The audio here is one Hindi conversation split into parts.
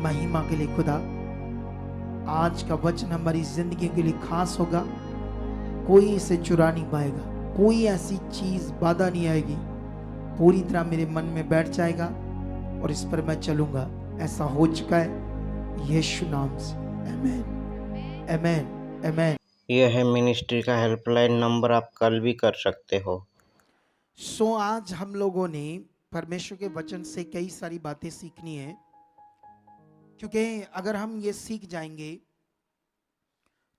महिमा के लिए खुदा, आज का वचन हमारी जिंदगी के लिए खास होगा। कोई इसे चुरा नहीं पाएगा, कोई ऐसी चीज बाधा नहीं आएगी, पूरी तरह मेरे मन में बैठ जाएगा और इस पर मैं चलूंगा। ऐसा हो चुका है यीशु नाम से। आमीन आमीन आमीन। यह है मिनिस्ट्री का हेल्पलाइन नंबर, आप कल भी कर सकते हो। आज हम लोगों ने परमेश्वर के वचन से कई सारी बातें सीखनी है, क्योंकि अगर हम ये सीख जाएंगे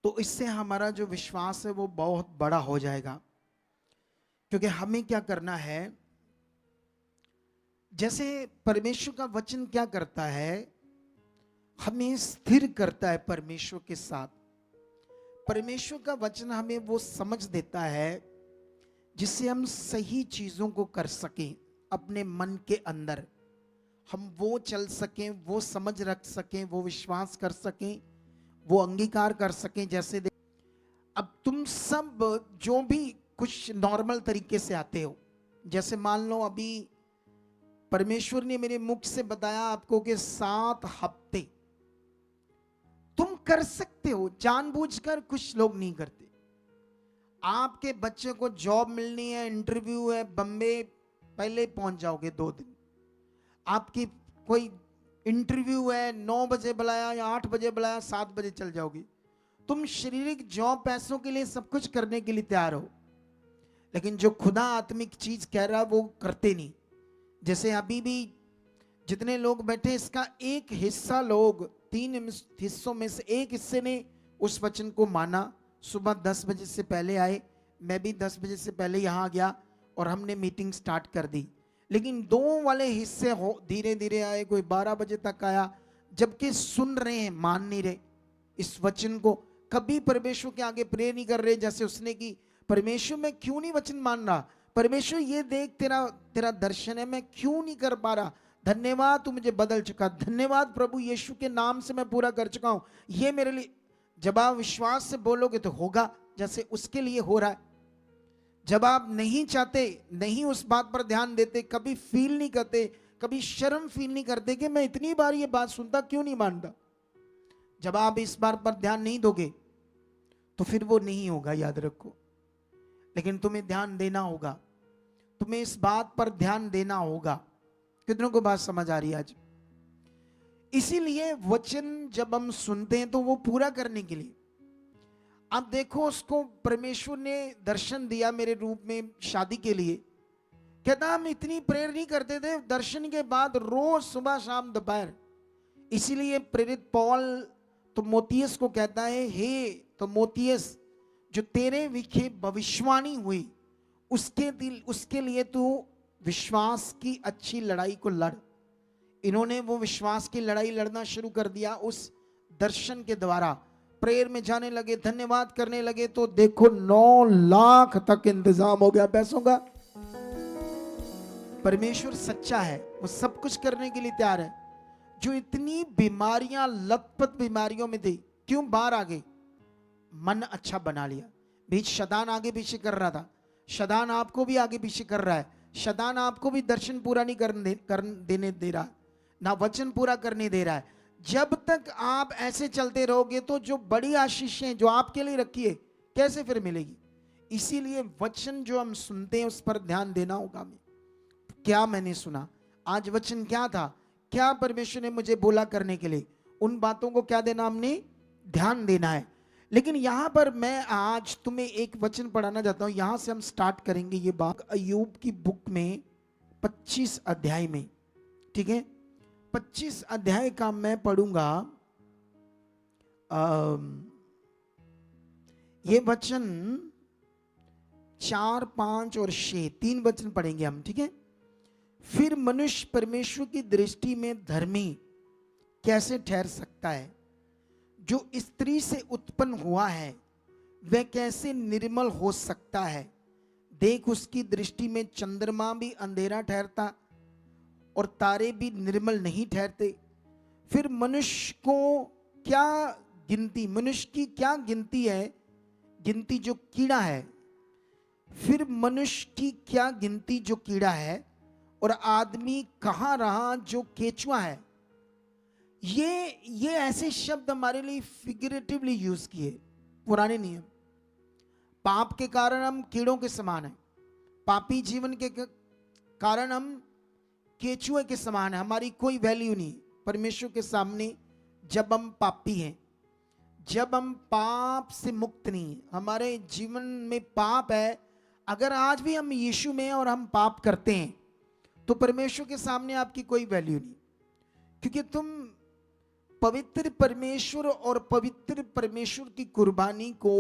तो इससे हमारा जो विश्वास है वो बहुत बड़ा हो जाएगा। क्योंकि हमें क्या करना है, जैसे परमेश्वर का वचन क्या करता है, हमें स्थिर करता है परमेश्वर के साथ। परमेश्वर का वचन हमें वो समझ देता है जिससे हम सही चीजों को कर सकें अपने मन के अंदर, हम वो चल सकें, वो समझ रख सकें, वो विश्वास कर सकें, वो अंगीकार कर सकें। जैसे अब तुम सब जो भी कुछ नॉर्मल तरीके से आते हो, जैसे मान लो अभी परमेश्वर ने मेरे मुख से बताया आपको कि 7 हफ्ते तुम कर सकते हो, जानबूझकर कुछ लोग नहीं करते। आपके बच्चे को जॉब मिलनी है, इंटरव्यू है, बम्बे पहले पहुंच जाओगे 2 दिन। आपकी कोई इंटरव्यू है, 9 बजे बुलाया या 8 बजे बुलाया, 7 बजे चल जाओगे। तुम शारीरिक जॉब पैसों के लिए सब कुछ करने के लिए तैयार हो, लेकिन जो खुदा आत्मिक चीज कह रहा है वो करते नहीं। जैसे अभी भी जितने लोग बैठे, इसका एक हिस्सा लोग 3 हिस्सों में से एक हिस्से ने उस वचन को माना, सुबह 10 बजे से पहले आए, मैं भी 10 बजे से पहले यहाँ गया और हमने मीटिंग स्टार्ट कर दी। लेकिन 2 वाले हिस्से हो धीरे धीरे आए, कोई 12 बजे तक आया, जबकि सुन रहे हैं, मान नहीं रहे इस वचन को। कभी परमेश्वर के आगे प्रे नहीं कर रहे, जैसे उसने की, परमेश्वर मैं क्यों नहीं वचन मान रहा, परमेश्वर ये देख तेरा तेरा दर्शन है, मैं क्यों नहीं कर पा रहा। धन्यवाद तू मुझे बदल चुका, धन्यवाद प्रभु यीशु के नाम से मैं पूरा कर चुका हूं, ये मेरे लिए। जब आप विश्वास से बोलोगे तो होगा, जैसे उसके लिए हो रहा है। जब आप नहीं चाहते, नहीं उस बात पर ध्यान देते, कभी फील नहीं करते, कभी शर्म फील नहीं करते कि मैं इतनी बार ये बात सुनता क्यों नहीं मानता, जब आप इस बात पर ध्यान नहीं दोगे तो फिर वो नहीं होगा, याद रखो। लेकिन तुम्हें ध्यान देना होगा, तुम्हें इस बात पर ध्यान देना होगा। कितनों को बात समझ आ रही है आज? इसीलिए वचन जब हम सुनते हैं तो वो पूरा करने के लिए। अब देखो, उसको परमेश्वर ने दर्शन दिया मेरे रूप में शादी के लिए। कहता हम इतनी प्रेयर नहीं करते थे, दर्शन के बाद रोज सुबह शाम दोपहर। इसीलिए प्रेरित पौल तो मोतियस को कहता है, हे तो मोतियस, जो तेरे विखे भविष्यवाणी हुई उसके लिए तू विश्वास की अच्छी लड़ाई को लड़। इन्होंने वो विश्वास की लड़ाई लड़ना शुरू कर दिया उस दर्शन के द्वारा। प्रेयर में जाने लगे, धन्यवाद करने लगे, तो देखो 9 लाख तक इंतजाम हो गया पैसों का। परमेश्वर सच्चा है, वो सब कुछ करने के लिए तैयार है। जो इतनी बीमारियां, लथपथ बीमारियों में थी, क्यों बाहर आ गई? मन अच्छा बना लिया। बीच शैतान आगे पीछे कर रहा था, शैतान आपको भी आगे पीछे कर रहा है, शैतान आपको भी दर्शन पूरा नहीं देने दे रहा, ना वचन पूरा करने दे रहा है। जब तक आप ऐसे चलते रहोगे तो जो बड़ी आशीषें जो आपके लिए रखी है कैसे फिर मिलेगी? इसीलिए वचन जो हम सुनते हैं उस पर ध्यान देना होगा। हमें क्या मैंने सुना आज, वचन क्या था, क्या परमेश्वर ने मुझे बोला करने के लिए, उन बातों को क्या देना, हमने ध्यान देना है। लेकिन यहां पर मैं आज तुम्हें एक वचन पढ़ाना चाहता हूं, यहां से हम स्टार्ट करेंगे ये बात अय्यूब की बुक में 25 अध्याय में। ठीक है, 25 अध्याय का मैं पढ़ूंगा। ये वचन 4, 5 और 6, 3 वचन पढ़ेंगे हम। ठीक है, फिर मनुष्य परमेश्वर की दृष्टि में धर्मी कैसे ठहर सकता है? जो स्त्री से उत्पन्न हुआ है वह कैसे निर्मल हो सकता है? देख, उसकी दृष्टि में चंद्रमा भी अंधेरा ठहरता और तारे भी निर्मल नहीं ठहरते। फिर मनुष्य को क्या गिनती, मनुष्य की क्या गिनती है, गिनती जो कीड़ा है। फिर मनुष्य की क्या गिनती जो कीड़ा है, और आदमी कहां रहा जो केचुआ है। ये ऐसे शब्द हमारे लिए फिगरेटिवली यूज किए, पुराने नियम। पाप के कारण हम कीड़ों के समान हैं, पापी जीवन के कारण हम केचुए के समान हैं, हमारी कोई वैल्यू नहीं परमेश्वर के सामने जब हम पापी हैं, जब हम पाप से मुक्त नहीं, हमारे जीवन में पाप है। अगर आज भी हम यीशु में हैं और हम पाप करते हैं तो परमेश्वर के सामने आपकी कोई वैल्यू नहीं, क्योंकि तुम पवित्र परमेश्वर और पवित्र परमेश्वर की कुर्बानी को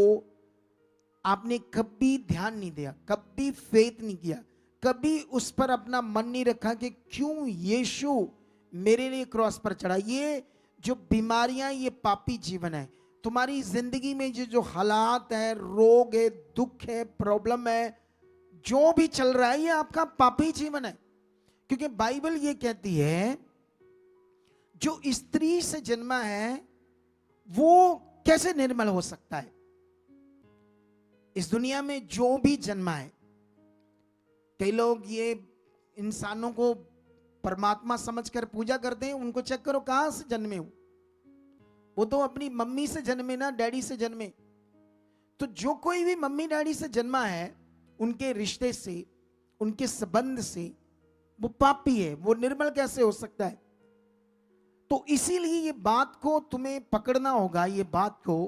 आपने कभी ध्यान नहीं दिया, कभी फेथ नहीं किया, कभी उस पर अपना मन नहीं रखा कि क्यों यीशु मेरे लिए क्रॉस पर चढ़ा। ये जो बीमारियां, ये पापी जीवन है। तुम्हारी जिंदगी में जो हालात है, रोग है, दुख है, प्रॉब्लम है, जो भी चल रहा है, ये आपका पापी जीवन है। क्योंकि बाइबल ये कहती है जो स्त्री से जन्मा है वो कैसे निर्मल हो सकता है। इस दुनिया में जो भी जन्मा है, कई लोग ये इंसानों को परमात्मा समझकर पूजा करते हैं, उनको चेक करो कहां से जन्मे हो, वो तो अपनी मम्मी से जन्मे ना, डैडी से जन्मे। तो जो कोई भी मम्मी डैडी से जन्मा है, उनके रिश्ते से, उनके संबंध से वो पापी है, वो निर्मल कैसे हो सकता है। तो इसीलिए ये बात को तुम्हें पकड़ना होगा, ये बात को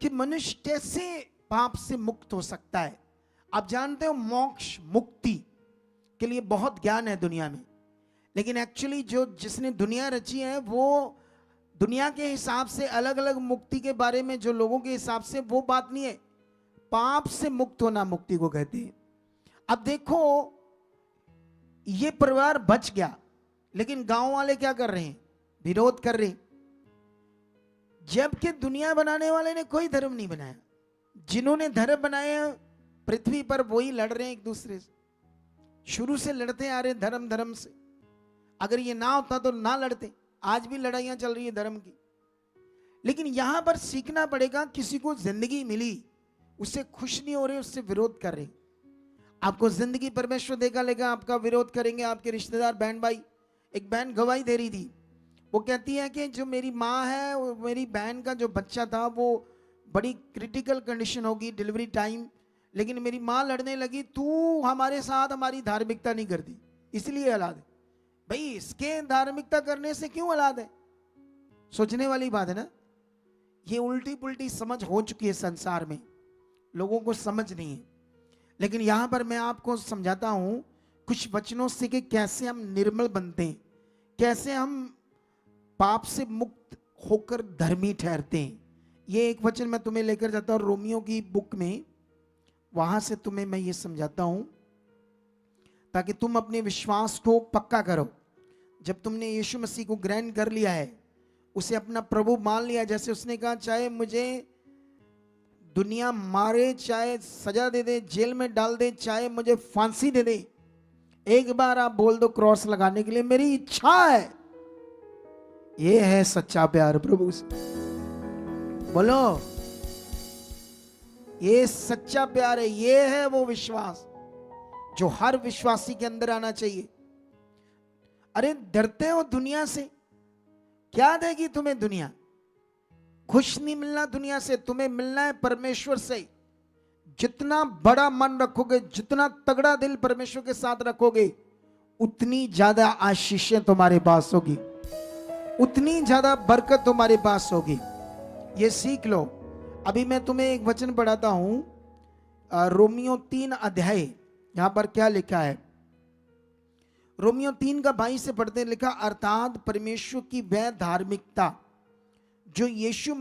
कि मनुष्य कैसे पाप से मुक्त हो सकता है। आप जानते हो मोक्ष, मुक्ति के लिए बहुत ज्ञान है दुनिया में, लेकिन एक्चुअली जिसने दुनिया रची है वो दुनिया के हिसाब से अलग अलग मुक्ति के बारे में, जो लोगों के हिसाब से, वो बात नहीं है। पाप से मुक्त होना मुक्ति को कहते हैं। अब देखो, ये परिवार बच गया, लेकिन गांव वाले क्या कर रहे हैं, विरोध कर रहे हैं। जबकि दुनिया बनाने वाले ने कोई धर्म नहीं बनाया, जिन्होंने धर्म बनाए पृथ्वी पर वही लड़ रहे हैं एक दूसरे से, शुरू से लड़ते आ रहे धर्म से। अगर ये ना होता तो ना लड़ते, आज भी लड़ाइयां चल रही है धर्म की। लेकिन यहां पर सीखना पड़ेगा, किसी को जिंदगी मिली, उससे खुश नहीं हो रहे, उससे विरोध कर रहे। आपको जिंदगी परमेश्वर देगा लेगा, आपका विरोध करेंगे आपके रिश्तेदार, बहन भाई। एक बहन गवाही दे रही थी, वो कहती है कि जो मेरी माँ है, मेरी बहन का जो बच्चा था वो बड़ी क्रिटिकल कंडीशन होगी, डिलीवरी टाइम, लेकिन मेरी माँ लड़ने लगी, तू हमारे साथ हमारी धार्मिकता नहीं करती इसलिए औलाद है। भाई इसके धार्मिकता करने से क्यों औलाद है? सोचने वाली बात है ना। ये उल्टी पुल्टी समझ हो चुकी है संसार में, लोगों को समझ नहीं है। लेकिन यहां पर मैं आपको समझाता हूं कुछ वचनों से कि कैसे हम निर्मल बनते हैं, कैसे हम पाप से मुक्त होकर धर्मी ठहरते हैं। ये एक वचन मैं तुम्हें लेकर जाता हूं रोमियो की बुक में, वहां से तुम्हें मैं ये समझाता हूं ताकि तुम अपने विश्वास को पक्का करो। जब तुमने यीशु मसीह को ग्रहण कर लिया है, उसे अपना प्रभु मान लिया, जैसे उसने कहा चाहे मुझे दुनिया मारे, चाहे सजा दे दे, जेल में डाल दे, चाहे मुझे फांसी दे दे, एक बार आप बोल दो क्रॉस लगाने के लिए मेरी इच्छा है। ये है सच्चा प्यार प्रभु से, बोलो ये सच्चा प्यार है। ये है वो विश्वास जो हर विश्वासी के अंदर आना चाहिए। अरे डरते हो दुनिया से, क्या देगी तुम्हें दुनिया? खुश नहीं मिलना दुनिया से, तुम्हें मिलना है परमेश्वर से। जितना बड़ा मन रखोगे, जितना तगड़ा दिल परमेश्वर के साथ रखोगे, उतनी ज्यादा आशीषें तुम्हारे पास होगी, उतनी ज्यादा बरकत तुम्हारे पास होगी। ये सीख लो। अभी मैं तुम्हें एक वचन पढ़ाता हूं, रोमियो 3 अध्याय, यहां पर क्या लिखा है, रोमियो 3 का 22 से पढ़ते, लिखा अर्थात परमेश्वर की वह धार्मिकता जो यीशु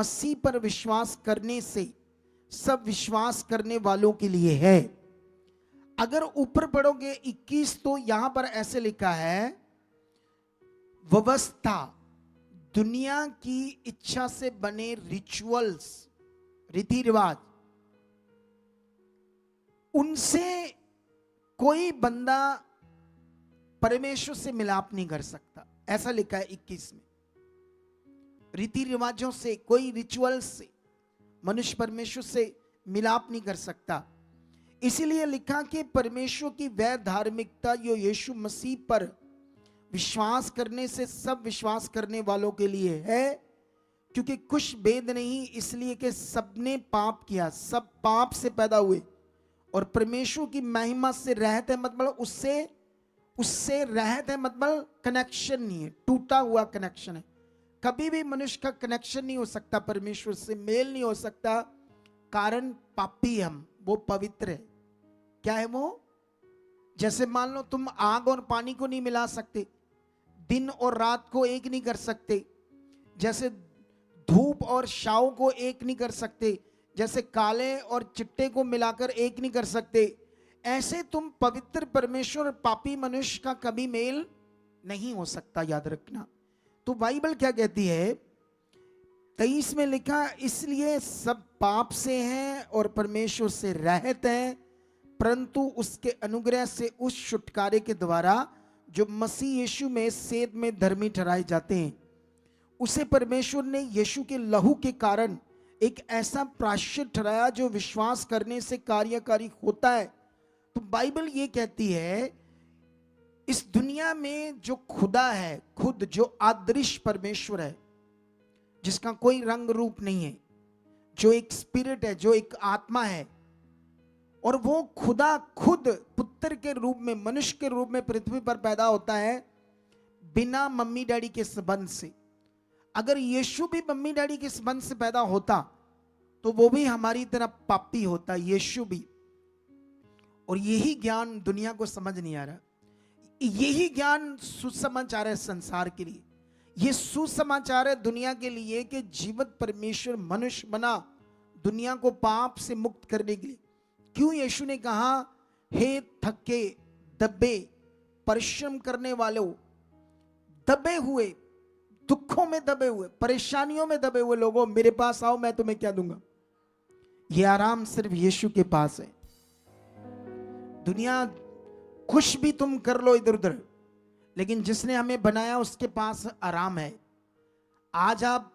मसीह पर विश्वास करने से सब विश्वास करने वालों के लिए है। अगर ऊपर पढ़ोगे 21 तो यहां पर ऐसे लिखा है, व्यवस्था, दुनिया की इच्छा से बने रिचुअल्स, रीति रिवाज, उनसे कोई बंदा परमेश्वर से मिलाप नहीं कर सकता, ऐसा लिखा है 21 में। रीति रिवाजों से, कोई रिचुअल्स से मनुष्य परमेश्वर से मिलाप नहीं कर सकता। इसीलिए लिखा कि परमेश्वर की वह धार्मिकता जो यीशु मसीह पर विश्वास करने से सब विश्वास करने वालों के लिए है, क्योंकि कुछ भेद नहीं, इसलिए कि सबने पाप किया, सब पाप से पैदा हुए और परमेश्वर की महिमा से रहते हैं, मतलब उससे रहते हैं, मतलब कनेक्शन नहीं है, टूटा हुआ कनेक्शन है। कभी भी मनुष्य का कनेक्शन नहीं हो सकता, परमेश्वर से मेल नहीं हो सकता, कारण पापी हम, वो पवित्र है। क्या है वो? जैसे मान लो तुम आग और पानी को नहीं मिला सकते, दिन और रात को एक नहीं कर सकते, जैसे धूप और छांव को एक नहीं कर सकते, जैसे काले और चिट्टे को मिलाकर एक नहीं कर सकते, ऐसे तुम पवित्र परमेश्वर और पापी मनुष्य का कभी मेल नहीं हो सकता, याद रखना। तो बाइबल क्या कहती है? 23 में लिखा, इसलिए सब पाप से हैं और परमेश्वर से रहित हैं, परंतु उसके अनुग्रह से उस छुटकारे के द्वारा जो मसीह यीशु में सेध में धर्मी ठहराए जाते हैं, उसे परमेश्वर ने यीशु के लहू के कारण एक ऐसा प्रायश्चित ठहराया जो विश्वास करने से कार्यकारी होता है। तो बाइबल ये कहती है, इस दुनिया में जो खुदा है, खुद जो अदृश्य परमेश्वर है, जिसका कोई रंग रूप नहीं है, जो एक स्पिरिट है, जो एक आत्मा है, और वो खुदा खुद पुत्र के रूप में, मनुष्य के रूप में पृथ्वी पर पैदा होता है बिना मम्मी डैडी के संबंध से। अगर यीशु भी मम्मी डैडी के संबंध से पैदा होता तो वो भी हमारी तरह पापी होता, यीशु भी। और यही ज्ञान दुनिया को समझ नहीं आ रहा, यही ज्ञान सुसमाचार है संसार के लिए। ये सुसमाचार है दुनिया के लिए कि जीवित परमेश्वर मनुष्य बना दुनिया को पाप से मुक्त करने के लिए। क्यों यीशु ने कहा, हे थके दबे परिश्रम करने वालों, दबे हुए, दुखों में दबे हुए, परेशानियों में दबे हुए लोगों, मेरे पास आओ, मैं तुम्हें क्या दूंगा। ये आराम सिर्फ यीशु के पास है। दुनिया कुछ भी तुम कर लो इधर उधर, लेकिन जिसने हमें बनाया उसके पास आराम है। आज आप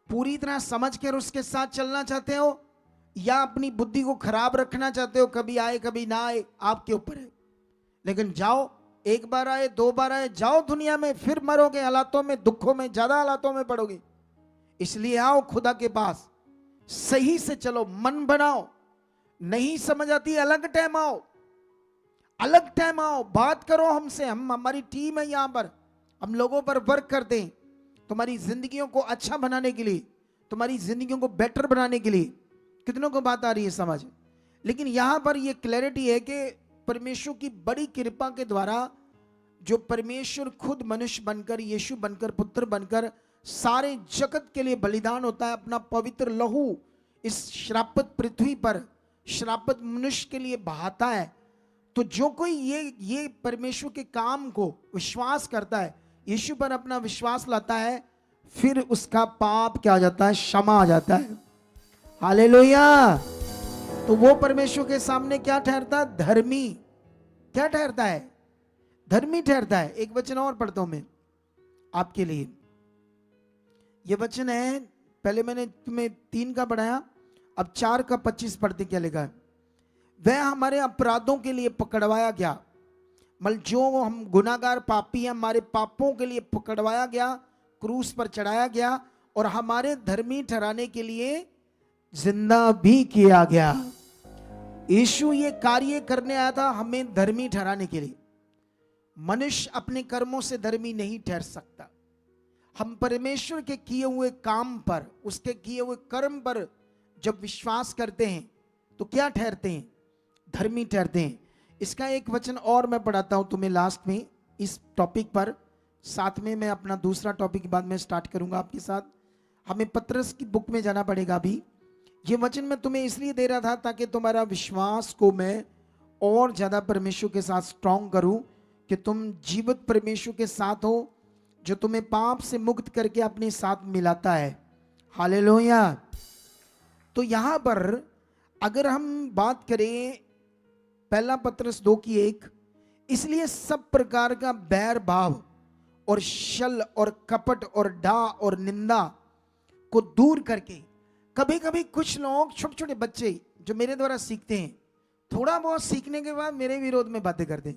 पूरी तरह समझ कर उसके साथ चलना चाहते हो या अपनी बुद्धि को खराब रखना चाहते हो, कभी आए कभी ना आए, आपके ऊपर है। लेकिन जाओ, एक बार आए, दो बार आए, जाओ दुनिया में, फिर मरोगे हालातों में, दुखों में, ज्यादा हालातों में पड़ोगे। इसलिए आओ खुदा के पास, सही से चलो, मन बनाओ। नहीं समझ आती, अलग टाइम आओ, अलग टाइम आओ, बात करो हमसे। हमारी टीम है यहां पर, हम लोगों पर वर्क करते हैं तुम्हारी जिंदगियों को अच्छा बनाने के लिए, तुम्हारी जिंदगियों को बेटर बनाने के लिए। कितनों को बात आ रही है समझ? लेकिन यहां पर यह क्लैरिटी है कि परमेश्वर की बड़ी कृपा के द्वारा जो परमेश्वर खुद मनुष्य बनकर, यीशु बनकर, पुत्र बनकर सारे जगत के लिए बलिदान होता है, अपना पवित्र लहू इस श्रापित पृथ्वी पर श्रापित मनुष्य के लिए बहाता है। तो जो कोई ये परमेश्वर के काम को विश्वास करता है, यीशु पर अपना विश्वास लाता है, फिर उसका पाप क्या हो जाता है? क्षमा आ जाता है। हालेलुया। तो वो परमेश्वर के सामने क्या ठहरता है? धर्मी। क्या ठहरता है? धर्मी ठहरता है। एक वचन और पढ़ता हूं मैं आपके लिए। ये वचन है, पहले मैंने तुम्हें 3 का पढ़ाया, अब 4 का 25 पढ़ते क्या लिखा है? वह हमारे अपराधों के लिए पकड़वाया गया, मतलब जो हम गुनाहगार पापी हैं, हमारे पापों के लिए पकड़वाया गया, क्रूस पर चढ़ाया गया, और हमारे धर्मी ठहराने के लिए जिंदा भी किया गया। यीशु ये कार्य करने आया था हमें धर्मी ठहराने के लिए। मनुष्य अपने कर्मों से धर्मी नहीं ठहर सकता। हम परमेश्वर के किए हुए काम पर, उसके किए हुए कर्म पर जब विश्वास करते हैं तो क्या ठहरते हैं? धर्मी ठहरते हैं। इसका एक वचन और मैं पढ़ाता हूं तुम्हें लास्ट में इस टॉपिक पर, साथ में मैं अपना दूसरा टॉपिक बाद में स्टार्ट करूंगा आपके साथ। हमें पतरस की बुक में जाना पड़ेगा अभी। ये वचन मैं तुम्हें इसलिए दे रहा था ताकि तुम्हारा विश्वास को मैं और ज्यादा परमेश्वर के साथ स्ट्रॉन्ग करूं, कि तुम जीवित परमेश्वर के साथ हो, जो तुम्हें पाप से मुक्त करके अपने साथ मिलाता है। हालेलुया। तो यहां पर अगर हम बात करें पहला पतरस 2:1, इसलिए सब प्रकार का बैर भाव और छल और कपट और डा और निंदा को दूर करके, कभी कभी कुछ लोग, छोटे छोटे बच्चे जो मेरे द्वारा सीखते हैं, थोड़ा बहुत सीखने के बाद मेरे विरोध में बातें करते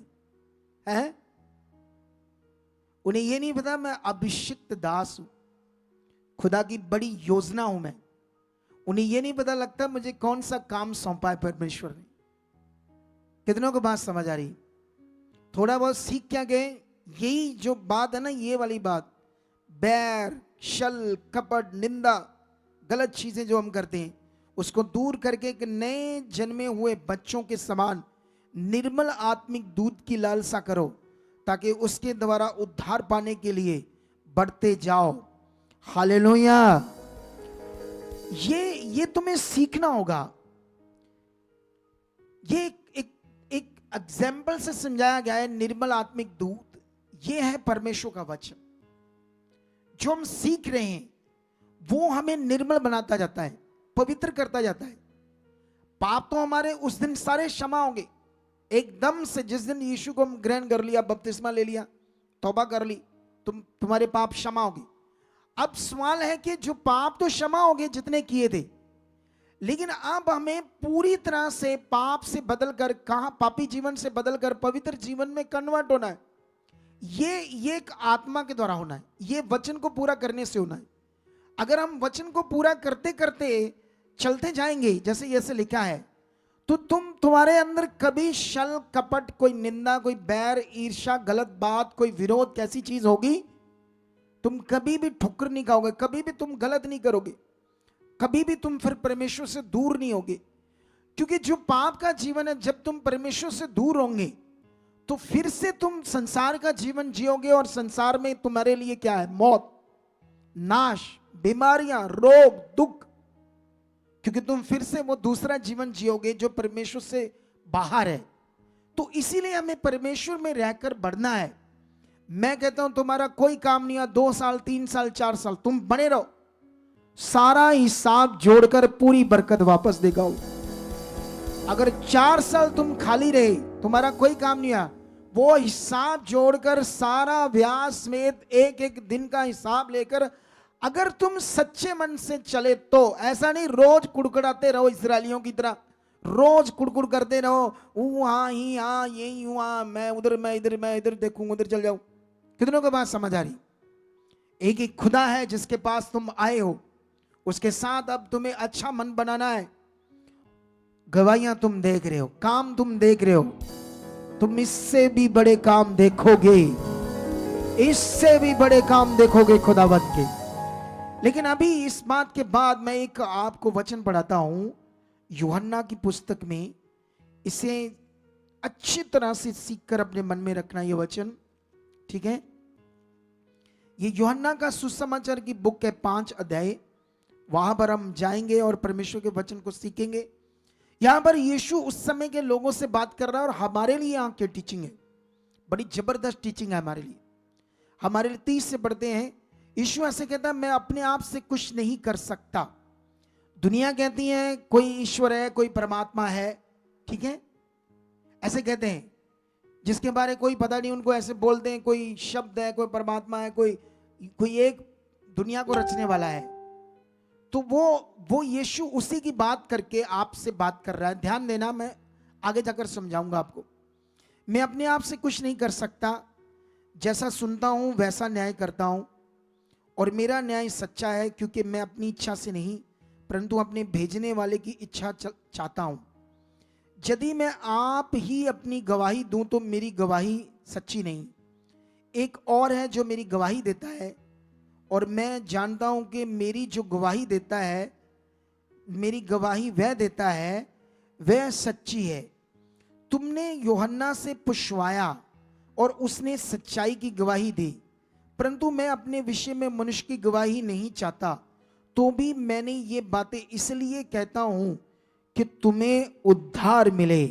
हैं। उन्हें ये नहीं पता मैं अभिषिक्त दास हूं, खुदा की बड़ी योजना हूं मैं। उन्हें ये नहीं पता लगता मुझे कौन सा काम सौंपा है परमेश्वर ने। कितनों को बात समझ आ रही? थोड़ा बहुत सीख क्या गए? यही जो बात है ना, ये वाली बात, बैर, छल, कपट, निंदा, गलत चीजें जो हम करते हैं, उसको दूर करके एक नए जन्मे हुए बच्चों के समान निर्मल आत्मिक दूध की लालसा करो, ताकि उसके द्वारा उद्धार पाने के लिए बढ़ते जाओ। हालेलुया। ये तुम्हें सीखना होगा। ये एक एग्जाम्पल से समझाया गया है। निर्मल आत्मिक दूध, ये है परमेश्वर का वचन। जो हम सीख रहे हैं वो हमें निर्मल बनाता जाता है, पवित्र करता जाता है। पाप तो हमारे उस दिन सारे क्षमा होंगे एकदम से, जिस दिन यीशु को हम ग्रहण कर लिया, बपतिस्मा ले लिया, तौबा कर ली, तुम्हारे पाप क्षमा होंगे। अब सवाल है कि जो पाप तो क्षमा हो गए जितने किए थे, लेकिन अब हमें पूरी तरह से पाप से बदलकर, कहां, पापी जीवन से बदलकर पवित्र जीवन में कन्वर्ट होना है। ये एक आत्मा के द्वारा होना है, ये वचन को पूरा करने से होना है। अगर हम वचन को पूरा करते करते चलते जाएंगे जैसे जैसे लिखा है, तो तुम्हारे अंदर कभी छल, कपट, कोई निंदा, कोई बैर, ईर्ष्या, गलत बात, कोई विरोध, कैसी चीज होगी? तुम कभी भी ठुकर नहीं खाओगे, कभी भी तुम गलत नहीं करोगे, कभी भी तुम फिर परमेश्वर से दूर नहीं होगे। क्योंकि जो पाप का जीवन है, जब तुम परमेश्वर से दूर होंगे तो फिर से तुम संसार का जीवन जियोगे, और संसार में तुम्हारे लिए क्या है? मौत, नाश, बीमारियां, रोग, दुख। क्योंकि तुम फिर से वो दूसरा जीवन जियोगे जो परमेश्वर से बाहर है। तो इसीलिए हमें परमेश्वर में रहकर बढ़ना है। मैं कहता हूं तुम्हारा कोई काम नहीं है, 2 साल, 3 साल, 4 साल तुम बने रहो, सारा हिसाब जोड़कर पूरी बरकत वापस देगा वो। अगर 4 साल तुम खाली रहे, तुम्हारा कोई काम नहीं है, वो हिसाब जोड़कर सारा ब्याज समेत एक एक दिन का हिसाब लेकर अगर तुम सच्चे मन से चले तो, ऐसा नहीं रोज कुड़कुड़ाते रहो इस्राएलियों की तरह, रोज कुड़कुड़ करते रहो, हाँ ही हाँ, यही हुआ, मैं उधर, मैं इधर, मैं इधर देखूं, उधर चल जाऊं। कितनों को बात समझ आ रही? एक एक खुदा है जिसके पास तुम आए हो, उसके साथ अब तुम्हें अच्छा मन बनाना है। गवाहियां तुम देख रहे हो, काम तुम देख रहे हो, तुम इससे भी बड़े काम देखोगे, इससे भी बड़े काम देखोगे खुदावंत के। लेकिन अभी इस बात के बाद मैं एक आपको वचन पढ़ाता हूं यूहन्ना की पुस्तक में। इसे अच्छी तरह से सीखकर अपने मन में रखना ये वचन, ठीक है? ये यूहन्ना का सुसमाचार की बुक है, 5 अध्याय। वहां पर हम जाएंगे और परमेश्वर के वचन को सीखेंगे। यहां पर यीशु उस समय के लोगों से बात कर रहा है, और हमारे लिए यहाँ की टीचिंग है, बड़ी जबरदस्त टीचिंग है हमारे लिए। हमारे लिए 30 से पढ़ते हैं। यीशु ऐसे कहता है, मैं अपने आप से कुछ नहीं कर सकता। दुनिया कहती है कोई ईश्वर है, कोई परमात्मा है, ठीक है, ऐसे कहते हैं, जिसके बारे कोई पता नहीं, उनको ऐसे बोलते हैं कोई शब्द है, कोई परमात्मा है, कोई एक दुनिया को रचने वाला है। तो वो यीशु उसी की बात करके आपसे बात कर रहा है। ध्यान देना, मैं आगे जाकर समझाऊंगा आपको। मैं अपने आप से कुछ नहीं कर सकता, जैसा सुनता हूं वैसा न्याय करता हूं, और मेरा न्याय सच्चा है, क्योंकि मैं अपनी इच्छा से नहीं परंतु अपने भेजने वाले की इच्छा चाहता हूं। यदि मैं आप ही अपनी गवाही दूं तो मेरी गवाही सच्ची नहीं, एक और है जो मेरी गवाही देता है, और मैं जानता हूं कि मेरी जो गवाही देता है, मेरी गवाही वह देता है, वह सच्ची है। तुमने यूहन्ना से पूछवाया और उसने सच्चाई की गवाही दी, परंतु मैं अपने विषय में मनुष्य की गवाही नहीं चाहता, तो भी मैंने ये बातें इसलिए कहता हूं कि तुम्हें उद्धार मिले।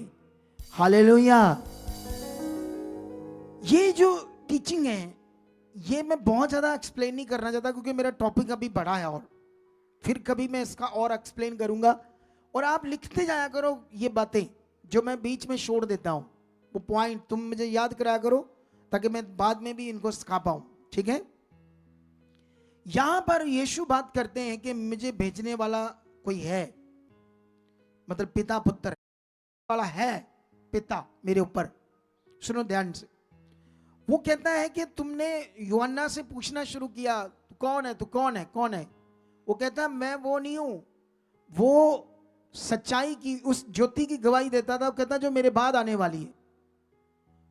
हालेलुया। ये जो टीचिंग है, ये मैं बहुत ज्यादा एक्सप्लेन नहीं करना चाहता, क्योंकि मेरा टॉपिक अभी बड़ा है, और फिर कभी मैं इसका और एक्सप्लेन करूंगा। और आप लिखते जाया करो ये बातें जो मैं बीच में छोड़ देता हूं, वो पॉइंट तुम मुझे याद कराया करो, ताकि मैं बाद में भी इनको सिखा पाऊं, ठीक है? यहां पर यीशु बात करते हैं कि मुझे भेजने वाला कोई है, मतलब पिता पुत्र वाला है, पिता मेरे ऊपर। सुनो ध्यान से, वो कहता है कि तुमने यूहन्ना से पूछना शुरू किया, तू कौन है, तू कौन है, कौन है? वो कहता है मैं वो नहीं हूं। वो सच्चाई की, उस ज्योति की गवाही देता था। वो कहता जो मेरे बाद आने वाली है।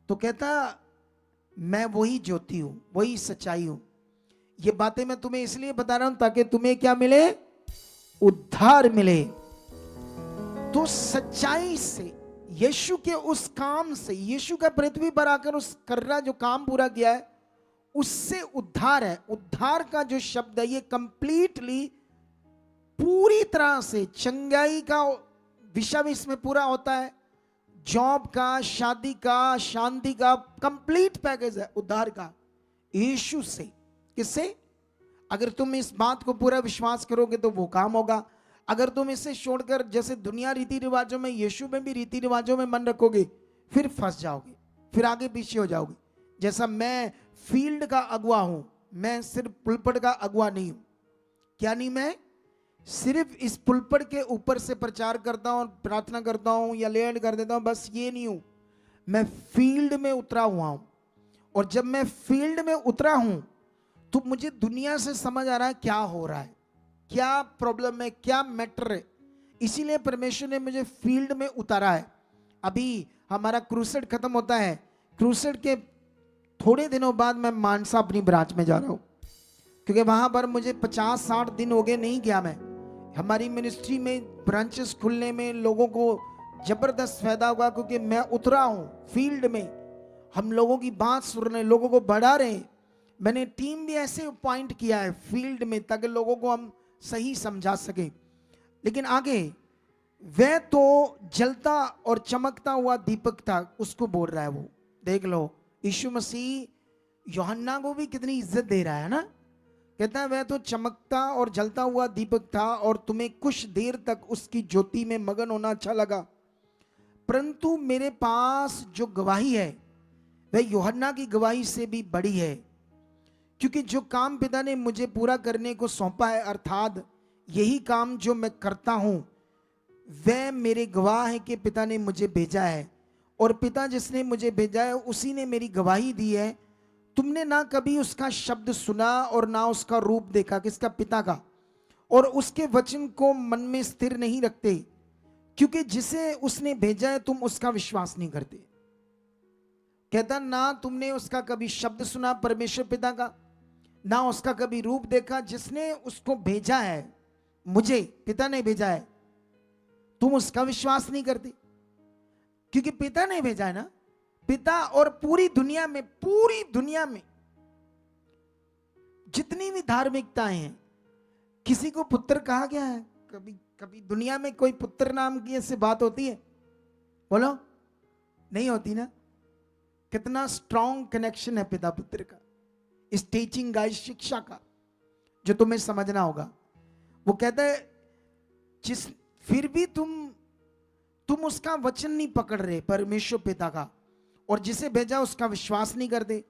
तो कहता मैं वही ज्योति हूं, वही सच्चाई हूं। ये बातें मैं तुम्हें इसलिए बता रहा हूं ताकि तुम्हें क्या मिले? उद्धार मिले। तो सच्चाई से, यीशु के उस काम से, यीशु का पृथ्वी पर आकर उस कर्रा जो काम पूरा किया है, उससे उद्धार है। उद्धार का जो शब्द है ये कंप्लीटली, पूरी तरह से चंगाई का विषय भी इसमें पूरा होता है, जॉब का, शादी का, शांति का, कंप्लीट पैकेज है उद्धार का यीशु से। किससे? अगर तुम इस बात को पूरा विश्वास करोगे तो वो काम होगा। अगर तुम इसे छोड़कर जैसे दुनिया रीति रिवाजों में, यीशु में भी रीति रिवाजों में मन रखोगे, फिर फंस जाओगे, फिर आगे पीछे हो जाओगे। जैसा मैं फील्ड का अगुवा हूं, मैं सिर्फ पुलपट का अगुवा नहीं हूं। क्या नहीं? मैं सिर्फ इस पुलपट के ऊपर से प्रचार करता हूं, प्रार्थना करता हूं या लैंड कर देता हूं, बस ये नहीं हूं। मैं फील्ड में उतरा हुआ हूं। और जब मैं फील्ड में उतरा हूं तो मुझे दुनिया से समझ आ रहा है क्या हो रहा है, क्या प्रॉब्लम है, क्या मैटर है। इसीलिए परमेश्वर ने मुझे फील्ड में उतारा है। अभी हमारा क्रूसेड खत्म होता है, क्रूसेड के थोड़े दिनों बाद मैं मानसा अपनी ब्रांच में जा रहा हूं, क्योंकि वहां पर मुझे 50-60 दिन हो गए नहीं गया मैं। हमारी मिनिस्ट्री में ब्रांचेस खुलने में लोगों को जबरदस्त फायदा होगा, क्योंकि मैं उतरा हूं फील्ड में। हम लोगों की बात सुन रहे हैं, लोगों को बढ़ा रहे हैं। मैंने टीम भी ऐसे अपॉइंट किया है फील्ड में ताकि लोगों को हम सही समझा सके। लेकिन आगे वह तो जलता और चमकता हुआ दीपक था, उसको बोल रहा है वो। देख लो यीशु मसीह यूहन्ना को भी कितनी इज्जत दे रहा है ना। कहता है वह तो चमकता और जलता हुआ दीपक था और तुम्हें कुछ देर तक उसकी ज्योति में मगन होना अच्छा लगा, परंतु मेरे पास जो गवाही है वह यूहन्ना की गवाही से भी बड़ी है, क्योंकि जो काम पिता ने मुझे पूरा करने को सौंपा है, अर्थात यही काम जो मैं करता हूं, वह मेरे गवाह है कि पिता ने मुझे भेजा है, और पिता जिसने मुझे भेजा है उसी ने मेरी गवाही दी है। तुमने ना कभी उसका शब्द सुना और ना उसका रूप देखा, किसका? पिता का, और उसके वचन को मन में स्थिर नहीं रखते, क्योंकि जिसे उसने भेजा है तुम उसका विश्वास नहीं करते। कहता ना तुमने उसका कभी शब्द सुना, परमेश्वर पिता का, ना उसका कभी रूप देखा। जिसने उसको भेजा है, मुझे पिता ने भेजा है, तुम उसका विश्वास नहीं करते, क्योंकि पिता ने भेजा है ना। पिता और पूरी दुनिया में जितनी भी धार्मिकताएं हैं, किसी को पुत्र कहा गया है? कभी दुनिया में कोई पुत्र नाम की ऐसी बात होती है? बोलो, नहीं होती ना। कितना स्ट्रॉन्ग कनेक्शन है पिता पुत्र का, इस टीचिंग का, इस शिक्षा का, जो तुम्हें समझना होगा। वो कहता है फिर भी तुम उसका वचन नहीं पकड़ रहे, परमेश्वर पिता का, और जिसे भेजा उसका विश्वास नहीं करते।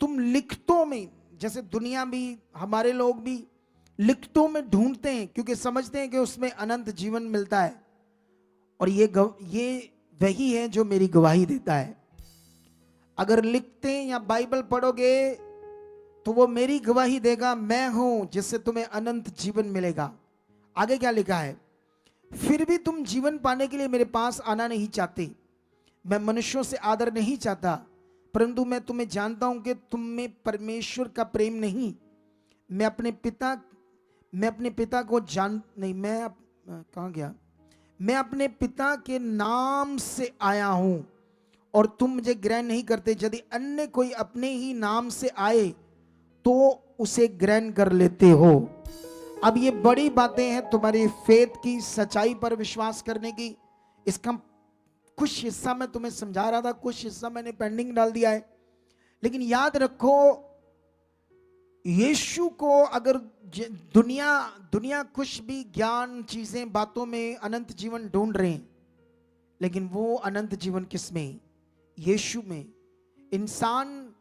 तुम लिखतों में, जैसे दुनिया भी, हमारे लोग भी लिखतों में ढूंढते हैं, क्योंकि समझते हैं कि उसमें अनंत जीवन मिलता है, और ये वही है जो मेरी गवाही देता है। अगर लिखते हैं या बाइबल पढ़ोगे तो वो मेरी गवाही देगा, मैं हूं जिससे तुम्हें अनंत जीवन मिलेगा। आगे क्या लिखा है? फिर भी तुम जीवन पाने के लिए मेरे पास आना नहीं चाहते। मैं मनुष्यों से आदर नहीं चाहता, परंतु मैं तुम्हें जानता हूं कि तुम में परमेश्वर का प्रेम नहीं। मैं अपने पिता को जान नहीं, कहाँ गया? मैं अपने पिता के नाम से आया हूं और तुम मुझे ग्रहण नहीं करते। यदि अन्य कोई अपने ही नाम से आए तो उसे ग्रहण कर लेते हो। अब ये बड़ी बातें हैं तुम्हारी फेथ की, सच्चाई पर विश्वास करने की। इसका कुछ हिस्सा मैं तुम्हें समझा रहा था, कुछ हिस्सा मैंने पेंडिंग डाल दिया है। लेकिन याद रखो, यीशु को अगर दुनिया कुछ भी ज्ञान, चीजें, बातों में अनंत जीवन ढूंढ रहे हैं, लेकिन वो अनंत जीवन किस में? यीशु में। इंसान,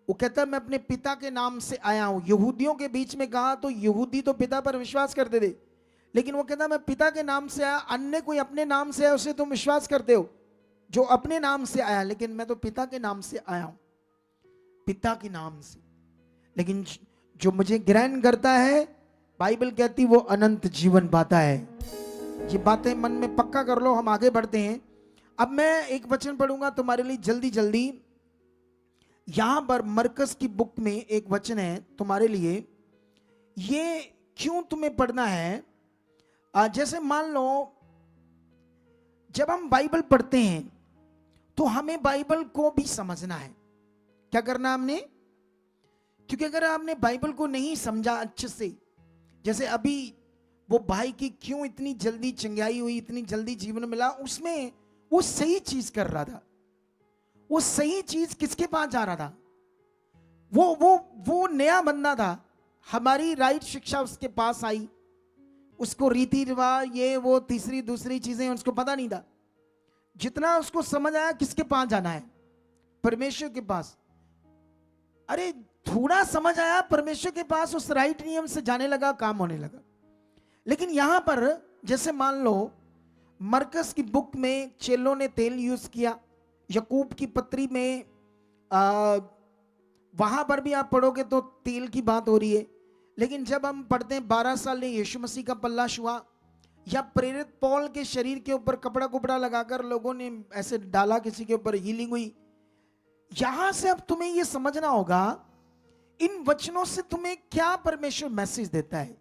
वो कहता है मैं अपने पिता के नाम से आया हूं। यहूदियों के बीच में कहा तो यहूदी तो पिता पर विश्वास करते थे, लेकिन वो कहता मैं पिता के नाम से आया। अन्य कोई अपने नाम से आया उसे तुम विश्वास करते हो, जो अपने नाम से आया, लेकिन मैं तो पिता के नाम से आया हूं। पिता के नाम से, लेकिन जो मुझे ग्रहण करता है, बाइबल कहती वो अनंत जीवन पाता है। ये बातें मन में पक्का कर लो। हम आगे बढ़ते हैं। अब मैं एक वचन पढ़ूंगा तुम्हारे लिए जल्दी जल्दी। यहां पर मरकस की बुक में एक वचन है तुम्हारे लिए। ये क्यों तुम्हें पढ़ना है? जैसे मान लो जब हम बाइबल पढ़ते हैं तो हमें बाइबल को भी समझना है। क्या करना हमने? क्योंकि अगर आपने बाइबल को नहीं समझा अच्छे से, जैसे अभी वो भाई की क्यों इतनी जल्दी चंगाई हुई, इतनी जल्दी जीवन मिला, उसमें वो सही चीज कर रहा था। वो सही चीज किसके पास जा रहा था? वो नया बंदा था। हमारी राइट शिक्षा उसके पास आई, उसको रीति रिवाज ये वो तीसरी दूसरी चीजें उसको पता नहीं था। जितना उसको समझ आया किसके पास जाना है? परमेश्वर के पास। अरे थोड़ा समझ आया परमेश्वर के पास, उस राइट नियम से जाने लगा, काम होने लगा। लेकिन यहां पर जैसे मान लो मरकस की बुक में चेलों ने तेल यूज किया, याकूब की पत्री में वहां पर भी आप पढ़ोगे तो तेल की बात हो रही है। लेकिन जब हम पढ़ते हैं 12 साल ने यीशु मसीह का पल्ला छुआ, या प्रेरित पौल के शरीर के ऊपर कपड़ा कुपड़ा लगाकर लोगों ने ऐसे डाला, किसी के ऊपर हीलिंग हुई। यहां से अब तुम्हें यह समझना होगा इन वचनों से तुम्हें क्या परमेश्वर मैसेज देता है।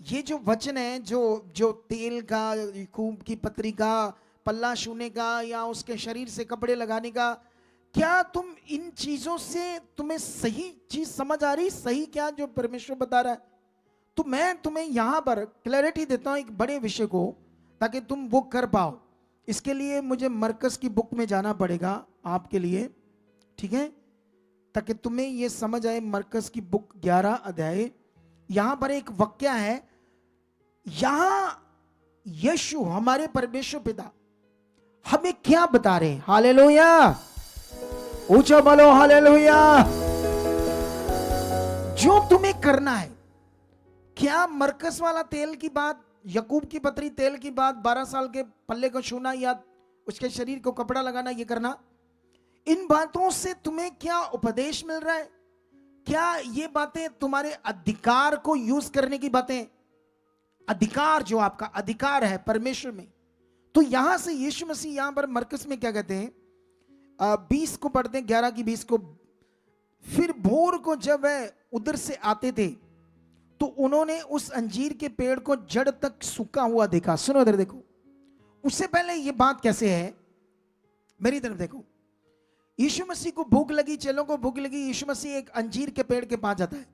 ये जो वचन है, जो तेल का, याकूब की पत्री का, पल्ला छूने का, या उसके शरीर से कपड़े लगाने का, क्या तुम इन चीजों से तुम्हें सही चीज समझ आ रही? सही क्या जो परमेश्वर बता रहा है? तो मैं तुम्हें यहां पर क्लैरिटी देता हूं एक बड़े विषय को, ताकि तुम वो कर पाओ। इसके लिए मुझे मरकस की बुक में जाना पड़ेगा आपके लिए, ठीक है, ताकि तुम्हें ये समझ आए। मरकस की बुक 11 अध्याय, यहां पर एक वाक्य है। यहां यीशु हमारे परमेश्वर पिता हमें क्या बता रहे हैं? हालेलुया, ऊंचा बोलो हालेलुया। जो तुम्हें करना है, क्या मरकस वाला तेल की बात, याकूब की पत्री तेल की बात, 12 साल के पल्ले को छूना या उसके शरीर को कपड़ा लगाना, ये करना, इन बातों से तुम्हें क्या उपदेश मिल रहा है? क्या ये बातें तुम्हारे अधिकार को यूज करने की बातें? अधिकार, जो आपका अधिकार है परमेश्वर में। तो यहां से यीशु मसीह यहां पर मरकस में क्या कहते हैं, 20 को पढ़ते हैं, 11 की 20 को। फिर भोर को जब वह उधर से आते थे तो उन्होंने उस अंजीर के पेड़ को जड़ तक सूखा हुआ देखा। सुनो इधर देखो, उससे पहले ये बात कैसे है, मेरी तरफ देखो। यीशु मसीह को भूख लगी, चेलों को भूख लगी। यीशु मसीह एक अंजीर के पेड़ के पास जाता है,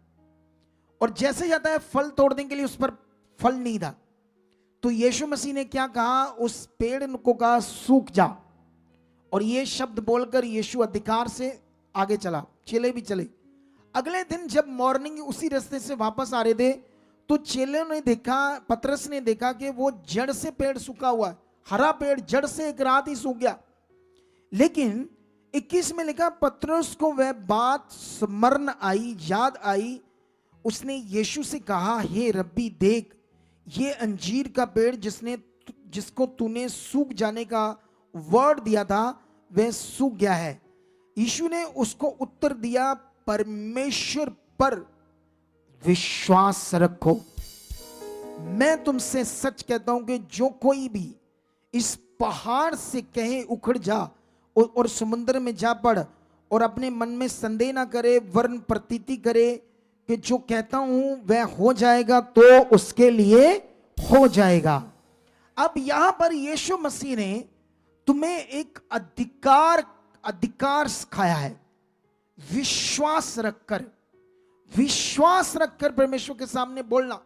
और जैसे जाता है फल तोड़ने के लिए, उस पर फल नहीं था। तो यीशु मसीह ने क्या कहा? उस पेड़ को कहा सूख जा, और ये शब्द बोलकर यीशु अधिकार से आगे चला, चेले भी चले। अगले दिन जब मॉर्निंग उसी रास्ते से वापस आ रहे थे तो चेलों ने देखा, पतरस ने देखा कि वो जड़ से पेड़ सूखा हुआ है, हरा पेड़ जड़ से एक रात ही सूख गया। लेकिन 21 में लिखा, पतरस को वह बात स्मरण आई, याद आई। उसने यीशु से कहा, हे रब्बी देख, ये अंजीर का पेड़ जिसको तूने सूख जाने का वर्ड दिया था वह सूख गया है। यीशु ने उसको उत्तर दिया, परमेश्वर पर विश्वास रखो। मैं तुमसे सच कहता हूं कि जो कोई भी इस पहाड़ से कहे उखड़ जा और समुद्र में जा पड़, और अपने मन में संदेह ना करे वरन प्रतीति करे कि जो कहता हूं वह हो जाएगा, तो उसके लिए हो जाएगा। अब यहां पर यीशु मसीह ने तुम्हें एक अधिकार सिखाया है। विश्वास रखकर परमेश्वर के सामने बोलना,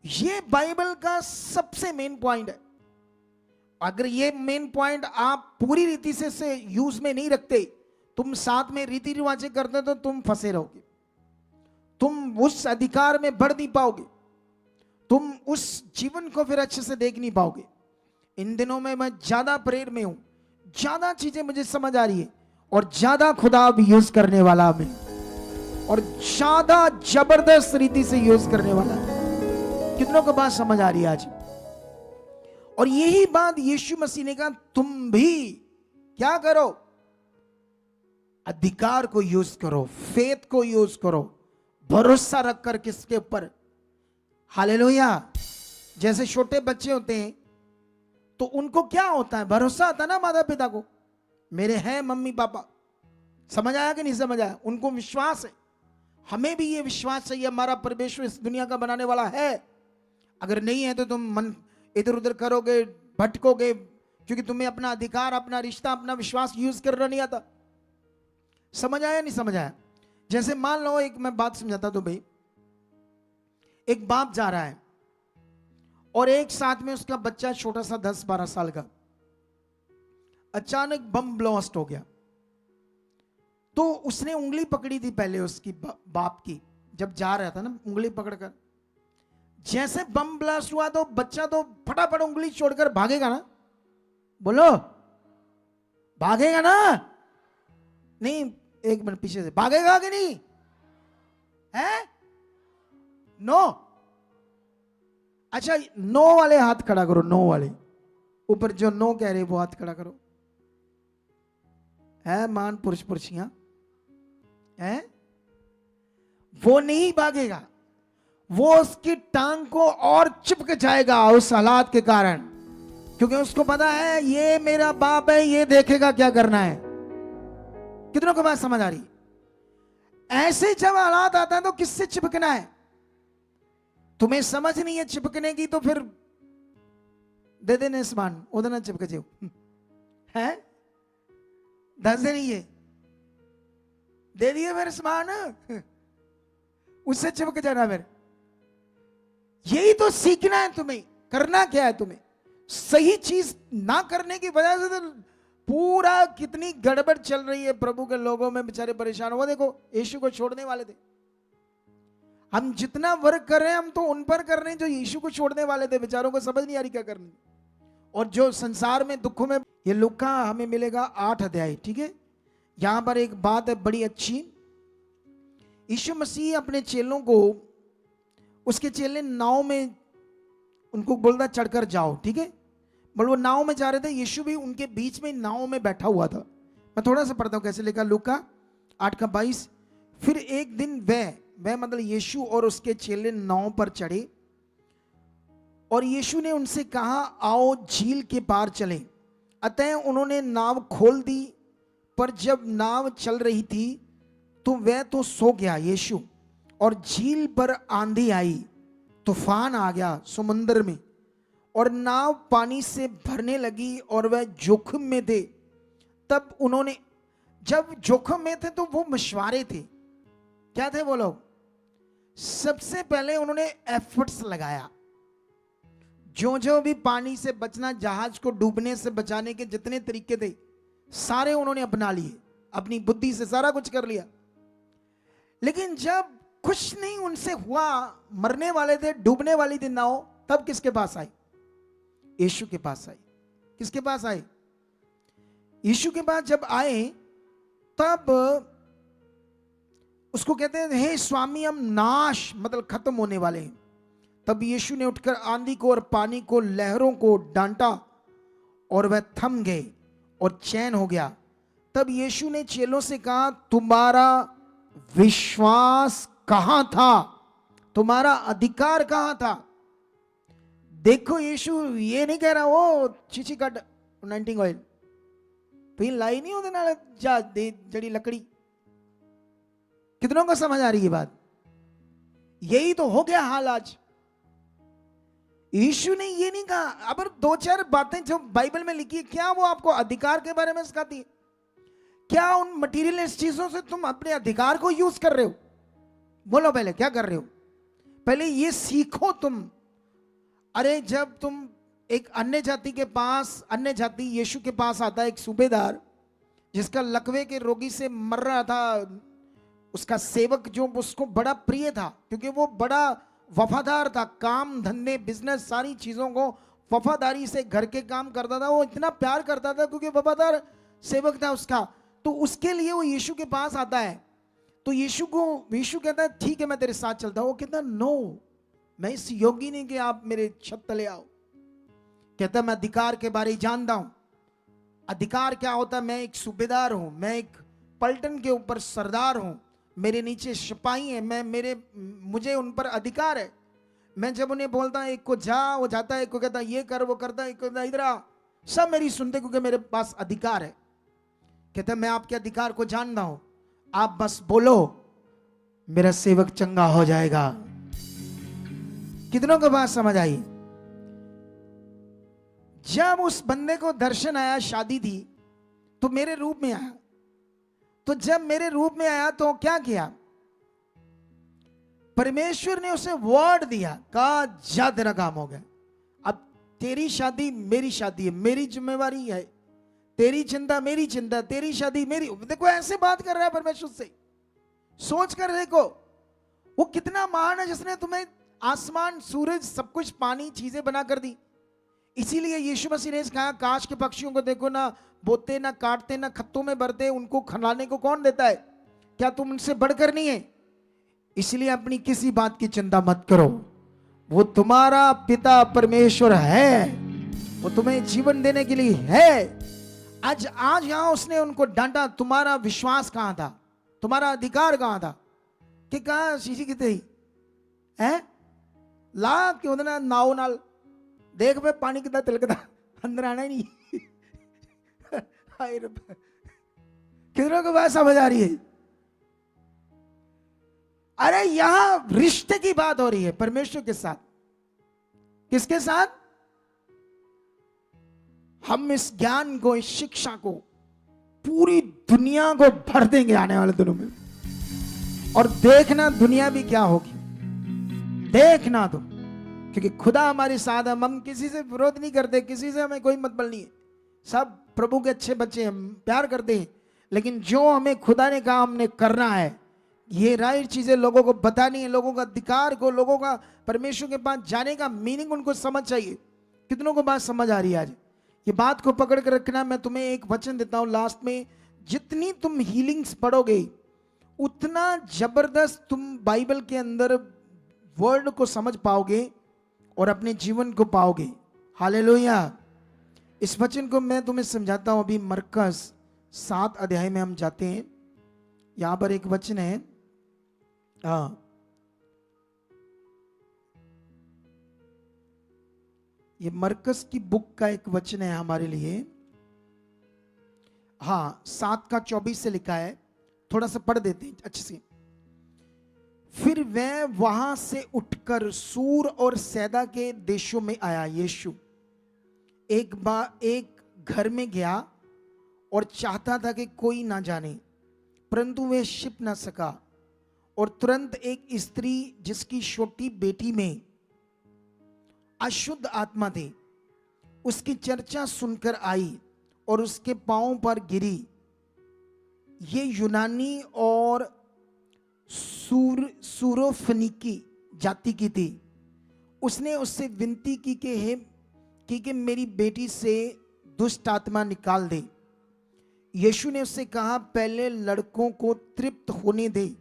यह बाइबल का सबसे मेन पॉइंट है। अगर ये मेन पॉइंट आप पूरी रीति से यूज में नहीं रखते, तुम साथ में रीति रिवाजें करते तो तुम फंसे रहोगे, तुम उस अधिकार में बढ़ नहीं पाओगे, तुम उस जीवन को फिर अच्छे से देख नहीं पाओगे। इन दिनों में मैं ज्यादा प्रेयर में हूं, ज्यादा चीजें मुझे समझ आ रही है, और ज्यादा खुदा अब यूज करने वाला मैं, और ज्यादा जबरदस्त रीति से यूज करने वाला है। कितनों को बात समझ आ रही है आज? और यही बात यीशु मसीह ने कहा, तुम भी क्या करो? अधिकार को यूज करो, फेथ को यूज करो, भरोसा रखकर किसके ऊपर? हालेलुया। जैसे छोटे बच्चे होते हैं तो उनको क्या होता है? भरोसा आता है ना माता पिता को, मेरे हैं मम्मी पापा। समझ आया कि नहीं समझ आया? उनको विश्वास है। हमें भी ये विश्वास चाहिए हमारा परमेश्वर इस दुनिया का बनाने वाला है। अगर नहीं है तो तुम मन इधर उधर करोगे, भटकोगे, क्योंकि तुम्हें अपना अधिकार, अपना रिश्ता, अपना विश्वास यूज करना नहीं आता। समझ आया नहीं समझ आया? जैसे मान लो, एक मैं बात समझाता तो भाई, एक बाप जा रहा है और एक साथ में उसका बच्चा छोटा सा 10-12 साल का, अचानक बम ब्लास्ट हो गया। तो उसने उंगली पकड़ी थी पहले उसकी बाप की, जब जा रहा था ना उंगली पकड़कर। जैसे बम ब्लास्ट हुआ तो बच्चा तो फटाफट उंगली छोड़कर भागेगा ना? बोलो, भागेगा ना? नहीं, एक मिनट पीछे से, भागेगा कि नहीं? है? नो। अच्छा, नो वाले हाथ खड़ा करो, नो वाले ऊपर जो नो कह रहे वो हाथ खड़ा करो। है मान पुरुष पुरुषियां है? वो नहीं भागेगा, वो उसकी टांग को और चिपक जाएगा उस हालात के कारण, क्योंकि उसको पता है ये मेरा बाप है, ये देखेगा क्या करना है। कितनों को बात समझ आ रही? ऐसे जब हालात आता है तो किससे चिपकना है? तुम्हें समझ नहीं है चिपकने की तो फिर दे देने सामान, उधर ना चिपक जाओ। है? दस नहीं है, दे दिए फिर सामान, उससे चिपक जाना। फिर यही तो सीखना है तुम्हें। करना क्या है तुम्हें? सही चीज ना करने की वजह से तो पूरा कितनी गड़बड़ चल रही है प्रभु के लोगों में, बेचारे परेशान हो। देखो यीशु को छोड़ने वाले थे, हम जितना वर्क कर रहे हैं हम तो उन पर कर रहे हैं जो यीशु को छोड़ने वाले थे। बेचारों को समझ नहीं आ रही क्या करनी। और जो संसार में दुखों में, ये लूका हमें मिलेगा 8 अध्याय, ठीक है। यहां पर एक बात है बड़ी अच्छी। यीशु मसीह अपने चेलों को, उसके चेले नाव में, उनको बोलता चढ़कर जाओ, ठीक है। बोल वो नाव में जा रहे थे, यीशु भी उनके बीच में नाव में बैठा हुआ था। मैं थोड़ा सा पढ़ता हूं कैसे लिखा, लूका 8:22। फिर एक दिन वह मतलब यीशु और उसके चेले नाव पर चढ़े और यीशु ने उनसे कहा, आओ झील के पार चलें। अतः उन्होंने नाव खोल दी, पर जब नाव चल रही थी तो वह तो सो गया यीशु, और झील पर आंधी आई, तूफान आ गया समुद्र में, और नाव पानी से भरने लगी और वह जोखिम में थे। तब उन्होंने, जब जोखिम में थे तो वो मशवारे थे। क्या थे वो लोग? सबसे पहले उन्होंने एफर्ट्स लगाया, जो जो भी पानी से बचना, जहाज को डूबने से बचाने के जितने तरीके थे सारे उन्होंने अपना लिए, अपनी बुद्धि से सारा कुछ कर लिया। लेकिन जब कुछ नहीं उनसे हुआ, मरने वाले थे, डूबने वाली थी नाव, तब किसके पास आई? यीशु के पास आई। किसके पास आई? यीशु के पास जब आए तब उसको कहते हैं, हे स्वामी हम नाश, मतलब खत्म होने वाले हैं। तब यीशु ने उठकर आंधी को और पानी को, लहरों को डांटा और वह थम गए और चैन हो गया। तब यीशु ने चेलों से कहा, तुम्हारा विश्वास कहां था? तुम्हारा अधिकार कहां था? देखो यीशु ये नहीं कह रहा वो चीची कट 19 ऑयल पी लाई नहीं होते ना जा दे जड़ी लकड़ी। कितनों को समझ आ रही है बात? यही तो हो गया हाल आज। यीशु ने ये नहीं कहा। अब 2-4 बातें जो बाइबल में लिखी है, क्या वो आपको अधिकार के बारे में सिखाती है? क्या उन मटीरियलिस्ट चीजों से तुम अपने अधिकार को यूज कर रहे हो? बोलो पहले क्या कर रहे हो? पहले ये सीखो तुम। अरे जब तुम एक अन्य जाति के पास, अन्य जाति यीशु के पास आता है, एक सूबेदार जिसका लकवे के रोगी से मर रहा था, उसका सेवक जो उसको बड़ा प्रिय था क्योंकि वो बड़ा वफादार था, काम धंधे बिजनेस सारी चीजों को वफादारी से घर के काम करता था, वो इतना प्यार करता था क्योंकि वफादार सेवक था उसका। तो उसके लिए वो यीशु के पास आता है। तो यीशु कहता है ठीक है मैं तेरे साथ चलता हूं। वो कहता नो, मैं इस योगी नहीं कि आप मेरे छत तले आओ। कहता मैं अधिकार के बारे में जानता हूं। अधिकार क्या होता है? मैं एक सूबेदार हूं, मैं एक पलटन के ऊपर सरदार हूं, मेरे नीचे सिपाही है, मुझे उन पर अधिकार है। मैं जब उन्हें बोलता हूं एक को जा, वो जाता है, एक को कहता है ये कर, वो करता है, एक को कहता है इधर आ, सब मेरी सुनते क्योंकि मेरे पास अधिकार है। कहता है मैं आपके अधिकार को जानता हूं, आप बस बोलो, मेरा सेवक चंगा हो जाएगा। कितनों को बात समझ आई? जब उस बंदे को दर्शन आया, शादी थी, तो मेरे रूप में आया। तो जब मेरे रूप में आया तो क्या किया? परमेश्वर ने उसे वर्ड दिया, कहा जा तेरा काम हो गया, अब तेरी शादी मेरी शादी है, मेरी जिम्मेवारी है, तेरी चिंता मेरी चिंता, तेरी शादी मेरी। देखो ऐसे बात कर रहा है परमेश्वर से। सोच कर देखो वो कितना महान है, जिसने तुम्हें आसमान, सूरज, सब कुछ, पानी, चीजें बना कर दी। इसीलिए यीशु मसीह ने कहा काश के पक्षियों को देखो, ना बोते, ना काटते, ना खत्तों में भरते, उनको खिलाने को कौन देता है? क्या तुम उनसे बढ़कर नहीं है? इसलिए अपनी किसी बात की चिंता मत करो, वो तुम्हारा पिता परमेश्वर है, वो तुम्हें जीवन देने के लिए है। आज यहां उसने उनको डांटा, तुम्हारा विश्वास कहां था, तुम्हारा अधिकार कहां था? कि कहा शीशी कितनी है ला क्यों ना नाव नाल देख मैं पानी कितना तिलकता, अंदर आना ही नहीं। कितनों को बात समझ आ रही है? अरे यहां रिश्ते की बात हो रही है परमेश्वर के साथ। किसके साथ? हम इस ज्ञान को, इस शिक्षा को पूरी दुनिया को भर देंगे आने वाले दिनों में। और देखना दुनिया भी क्या होगी, देखना तुम, क्योंकि खुदा हमारे साथ है। हम किसी से विरोध नहीं करते, किसी से हमें कोई मतलब नहीं है, सब प्रभु के अच्छे बच्चे हैं, प्यार करते हैं। लेकिन जो हमें खुदा ने कहा हमने करना है, ये राइट चीजें लोगों को बतानी है, लोगों का अधिकार को, लोगों का परमेश्वर के पास जाने का मीनिंग उनको समझ चाहिए। कितनों को बात समझ आ रही है? आज ये बात को पकड़ कर रखना। मैं तुम्हें एक वचन देता हूं लास्ट में, जितनी तुम हीलिंग्स पढ़ोगे उतना जबरदस्त तुम बाइबल के अंदर वर्ड को समझ पाओगे और अपने जीवन को पाओगे। हालेलुया। इस वचन को मैं तुम्हें समझाता हूं। अभी मरकस 7 अध्याय में हम जाते हैं। यहां पर एक वचन है, ये मरकस की बुक का एक वचन है हमारे लिए। 7 का 24 से लिखा है, थोड़ा सा पढ़ देते हैं अच्छे से। फिर वह वहां से उठकर सूर और सैदा के देशों में आया। यीशु एक घर में गया और चाहता था कि कोई ना जाने, परंतु वह छिप ना सका। और तुरंत एक स्त्री जिसकी छोटी बेटी में अशुद्ध आत्मा थी, उसकी चर्चा सुनकर आई और उसके पांवों पर गिरी। ये यूनानी और सूरोफनिकी जाति की थी। उसने उससे विनती की कि मेरी बेटी से दुष्ट आत्मा निकाल दे। यीशु ने उससे कहा पहले लड़कों को तृप्त होने दे,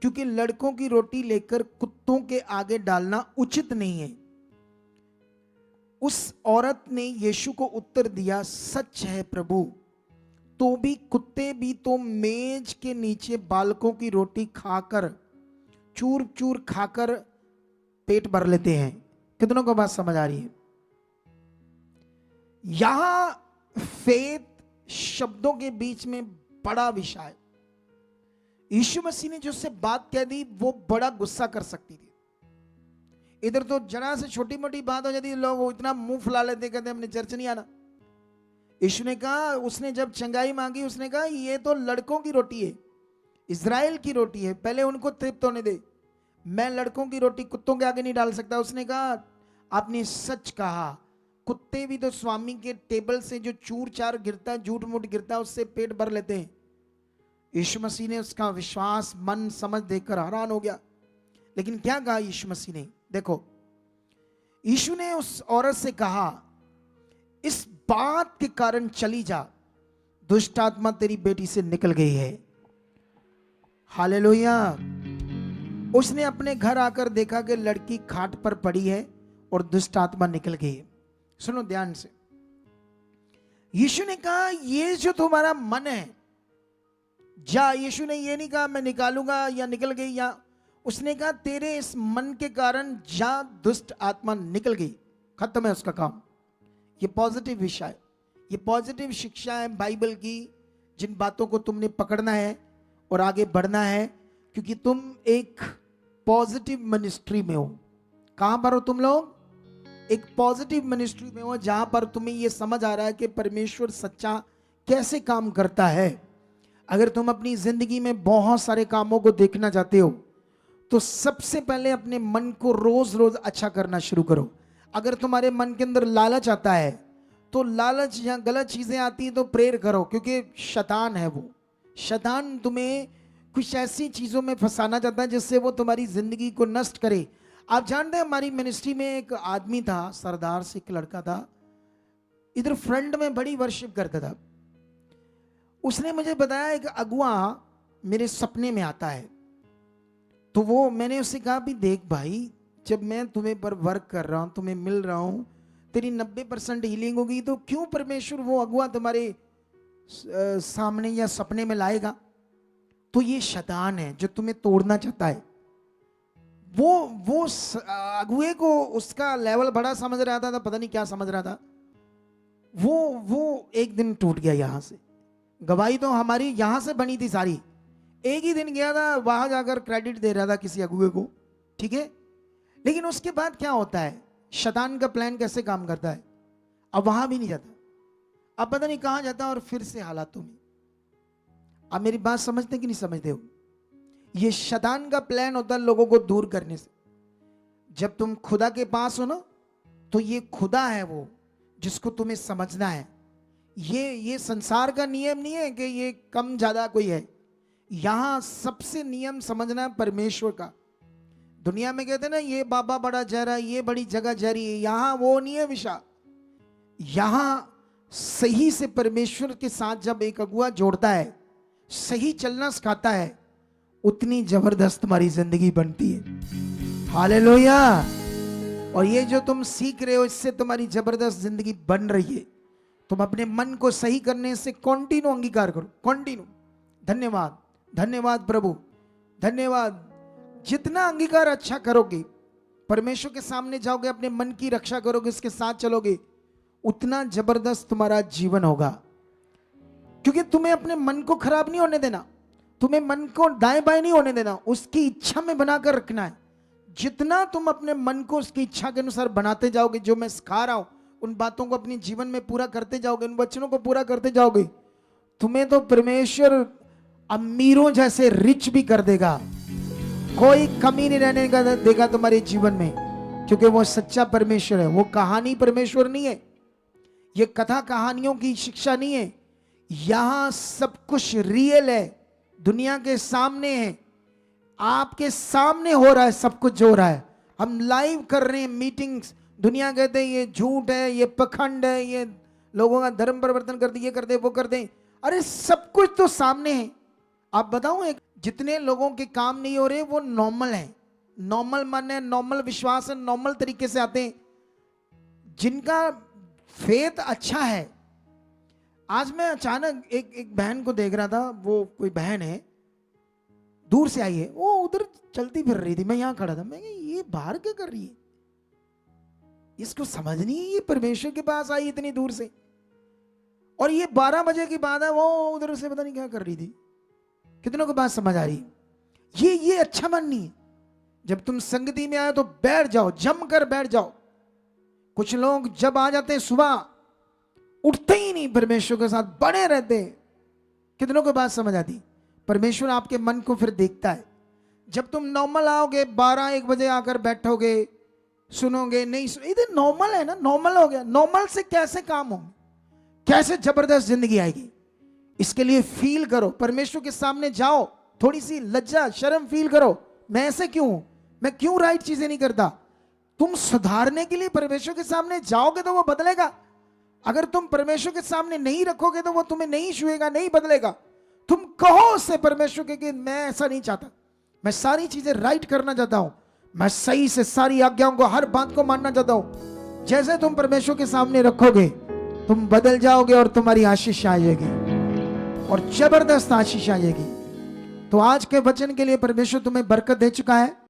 क्योंकि लड़कों की रोटी लेकर कुत्तों के आगे डालना उचित नहीं है। उस औरत ने यीशु को उत्तर दिया, सच है प्रभु, तो भी कुत्ते भी तो मेज के नीचे बालकों की रोटी खाकर, चूर चूर खाकर पेट भर लेते हैं। कितनों को बात समझ आ रही है? यहां फेथ शब्दों के बीच में बड़ा विषय। यीशु मसीह ने जो उससे बात कह दी वो बड़ा गुस्सा कर सकती थी। इधर तो जरा से छोटी मोटी बात हो जाती, लोग इतना मुंह फुला लेते, कहते हमने चर्च नहीं आना। यीशु ने कहा, उसने जब चंगाई मांगी, उसने कहा ये तो लड़कों की रोटी है, इज़राइल की रोटी है, पहले उनको तृप्त होने दे। मैं लड़कों की रोटी कुत्तों के आगे नहीं डाल सकता। उसने कहा आपने सच कहा, कुत्ते भी तो स्वामी के टेबल से जो चूर चार गिरता है, झूठ मूठ गिरता है, उससे पेट भर लेते हैं। यीशु मसीह ने उसका विश्वास, मन, समझ देखकर हैरान हो गया। लेकिन क्या कहा यीशु मसीह ने? देखो, यीशु ने उस औरत से कहा इस बात के कारण चली जा, दुष्ट आत्मा तेरी बेटी से निकल गई है। हालेलुया। उसने अपने घर आकर देखा कि लड़की खाट पर पड़ी है और दुष्ट आत्मा निकल गई है। सुनो ध्यान से, यीशु ने कहा ये जो तुम्हारा मन है जा। यीशु ने ये नहीं कहा मैं निकालूंगा या निकल गई, या उसने कहा तेरे इस मन के कारण जा, दुष्ट आत्मा निकल गई, खत्म है उसका काम। ये पॉजिटिव विषय है, ये पॉजिटिव शिक्षा है बाइबल की, जिन बातों को तुमने पकड़ना है और आगे बढ़ना है, क्योंकि तुम एक पॉजिटिव मिनिस्ट्री में हो। कहां पर हो तुम लोग? एक पॉजिटिव मिनिस्ट्री में हो, जहां पर तुम्हें यह समझ आ रहा है कि परमेश्वर सच्चा कैसे काम करता है। अगर तुम अपनी जिंदगी में बहुत सारे कामों को देखना चाहते हो तो सबसे पहले अपने मन को रोज रोज अच्छा करना शुरू करो। अगर तुम्हारे मन के अंदर लालच आता है तो लालच या गलत चीजें आती हैं तो प्रेयर करो, क्योंकि शैतान है वो। शैतान तुम्हें कुछ ऐसी चीजों में फंसाना चाहता है जिससे वो तुम्हारी जिंदगी को नष्ट करे। आप जानते हैं हमारी मिनिस्ट्री में एक आदमी था, सरदार से एक लड़का था, इधर फ्रंट में बड़ी वर्शिप करता था। उसने मुझे बताया एक अगुआ मेरे सपने में आता है। तो वो मैंने उससे कहा भी देख भाई, जब मैं तुम्हें पर वर्क कर रहा हूं, तुम्हें मिल रहा हूं, तेरी 90% हीलिंग होगी, तो क्यों परमेश्वर वो अगुआ तुम्हारे सामने या सपने में लाएगा? तो ये शैतान है जो तुम्हें तोड़ना चाहता है। वो अगुए को उसका लेवल बड़ा समझ रहा था, पता नहीं क्या समझ रहा था। वो एक दिन टूट गया। यहां से गवाही तो हमारी यहां से बनी थी सारी, एक ही दिन गया था, वहां जाकर क्रेडिट दे रहा था किसी अगुए को, ठीक है। लेकिन उसके बाद क्या होता है, शैतान का प्लान कैसे काम करता है, अब वहां भी नहीं जाता, अब पता नहीं कहां जाता, और फिर से हालातों में। आप मेरी बात समझते कि नहीं समझते हो? ये शैतान का प्लान होता है लोगों को दूर करने से। जब तुम खुदा के पास हो ना, तो ये खुदा है वो जिसको तुम्हें समझना है। ये संसार का नियम नहीं है कि ये कम ज्यादा कोई है। यहां सबसे नियम समझना है परमेश्वर का। दुनिया में कहते हैं ना ये बाबा बड़ा जहरा, ये बड़ी जगह जहरी है, यहां वो नहीं है विषय। यहां सही से परमेश्वर के साथ जब एक अगुआ जोड़ता है, सही चलना सिखाता है, उतनी जबरदस्त तुम्हारी जिंदगी बनती है। हालेलुया। और ये जो तुम सीख रहे हो, इससे तुम्हारी जबरदस्त जिंदगी बन रही है। तुम अपने मन को सही करने से कंटिन्यू अंगीकार करो, कंटिन्यू। धन्यवाद, धन्यवाद प्रभु, धन्यवाद। जितना अंगीकार अच्छा करोगे, परमेश्वर के सामने जाओगे, अपने मन की रक्षा करोगे, उसके साथ चलोगे, उतना जबरदस्त तुम्हारा जीवन होगा। क्योंकि तुम्हें अपने मन को खराब नहीं होने देना, तुम्हें मन को दाएं बाएं नहीं होने देना, उसकी इच्छा में बनाकर रखना है। जितना तुम अपने मन को उसकी इच्छा के अनुसार बनाते जाओगे, जो मैं सिखा रहा हूं उन बातों को अपने जीवन में पूरा करते जाओगे, उन वचनों को पूरा करते जाओगे, तुम्हें तो परमेश्वर अमीरों जैसे रिच भी कर देगा। कोई कमी नहीं रहने का देगा तुम्हारे जीवन में, क्योंकि वो सच्चा परमेश्वर है। वो कहानी परमेश्वर नहीं है, ये कथा कहानियों की शिक्षा नहीं है। यहां सब कुछ रियल है, दुनिया के सामने है, आपके सामने हो रहा है सब कुछ जो हो रहा है। हम लाइव कर रहे हैं मीटिंग्स। दुनिया कहते हैं ये झूठ है, ये पखंड है, ये लोगों का धर्म परिवर्तन कर दे, ये कर दे, वो कर दे। अरे सब कुछ तो सामने है। आप बताऊं, एक जितने लोगों के काम नहीं हो रहे वो नॉर्मल है, नॉर्मल मन है, नॉर्मल विश्वास है, नॉर्मल तरीके से आते हैं। जिनका फेथ अच्छा है। आज मैं अचानक एक बहन को देख रहा था, वो कोई बहन है, दूर से आई है, वो उधर चलती फिर रही थी, मैं यहां खड़ा था। मैं ये बाहर क्या कर रही है, इसको समझ नहीं है, ये परमेश्वर के पास आई इतनी दूर से, और ये 12 बजे की बात है, वो उधर से पता नहीं क्या कर रही थी। कितनों को बात समझ आ रही? ये अच्छा मन नहीं है। जब तुम संगति में आए तो बैठ जाओ, जमकर बैठ जाओ। कुछ लोग जब आ जाते हैं सुबह, उठते ही नहीं, परमेश्वर के साथ बने रहते हैं। कितनों को बात समझ आती? परमेश्वर आपके मन को फिर देखता है। जब तुम नॉर्मल आओगे, 12-1 बजे आकर बैठोगे, सुनोगे, नहीं इधर नॉर्मल है ना, नॉर्मल हो गया। नॉर्मल से कैसे काम होंगे, कैसे जबरदस्त जिंदगी आएगी? इसके लिए फील करो, परमेश्वर के सामने जाओ, थोड़ी सी लज्जा शर्म फील करो। मैं ऐसे क्यों हूं, मैं क्यों राइट चीजें नहीं करता? तुम सुधारने के लिए परमेश्वर के सामने जाओगे तो वो बदलेगा। अगर तुम परमेश्वर के सामने नहीं रखोगे तो वो तुम्हें नहीं छुएगा, नहीं बदलेगा। तुम कहो उससे परमेश्वर के कि मैं ऐसा नहीं चाहता, मैं सारी चीजें राइट करना चाहता हूं, मैं सही से सारी आज्ञाओं को, हर बात को मानना चाहता हूं। जैसे तुम परमेश्वर के सामने रखोगे, तुम बदल जाओगे और तुम्हारी आशीष आ जाएगी। और जबरदस्त आशीष आएगी। तो आज के वचन के लिए परमेश्वर तुम्हें बरकत दे चुका है।